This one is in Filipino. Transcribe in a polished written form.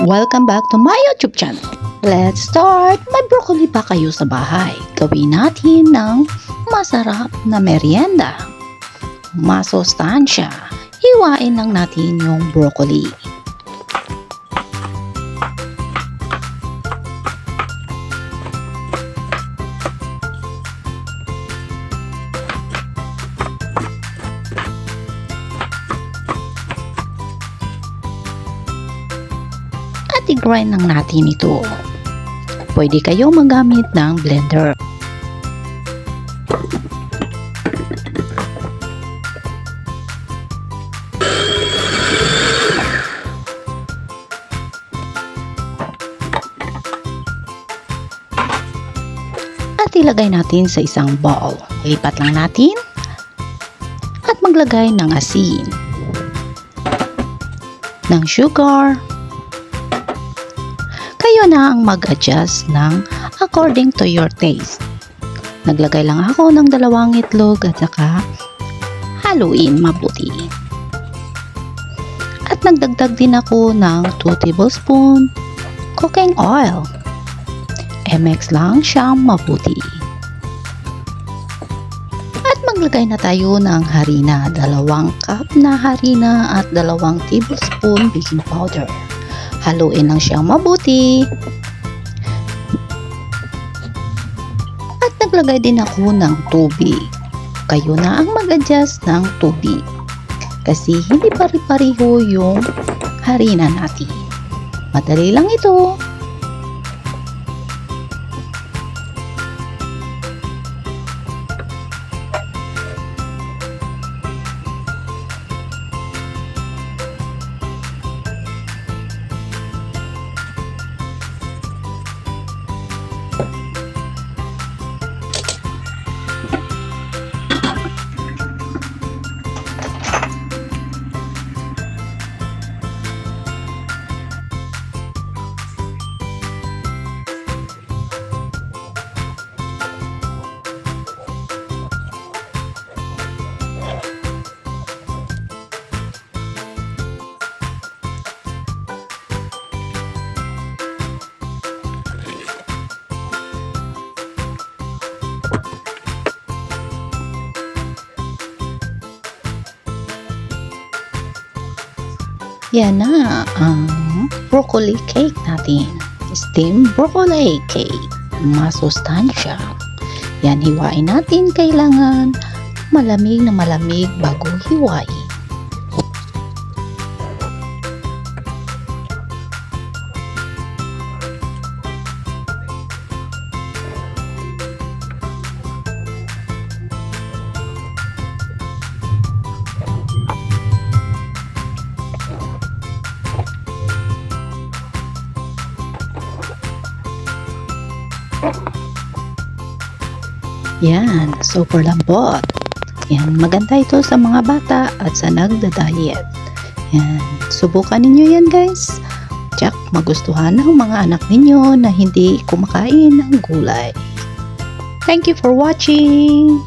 Welcome back to my YouTube channel. Let's start! May broccoli pa kayo sa bahay? Gawin natin ng masarap na merienda. Masustansya. Hiwain lang natin yung broccoli. At i-grind lang natin ito. Pwede kayo magamit ng blender. At ilagay natin sa isang bowl. Lipat lang natin at maglagay ng asin, ng sugar. Kayo na ang mag-adjust ng according to your taste. Naglagay lang ako ng 2 itlog at saka haluin mabuti. At nagdagdag din ako ng 2 tablespoon cooking oil. I-mix lang siyang mabuti. At maglagay na tayo ng harina. 2 cup na harina at 2 tablespoon baking powder. Haluin lang siyang mabuti. At naglagay din ako ng tubig. Kayo na ang mag-adjust ng tubig. Kasi hindi pari-pariho yung harina natin. Madali lang ito. Yan na ang broccoli cake natin. Steamed broccoli cake. Masustansya. Yan, hiwain natin. Kailangan malamig na malamig bago hiwain. Yan, super lambot. Yan, maganda ito sa mga bata at sa nagda-diet. Yan, subukan ninyo yan guys. Tsak, magustuhan ng mga anak ninyo na hindi kumakain ng gulay. Thank you for watching!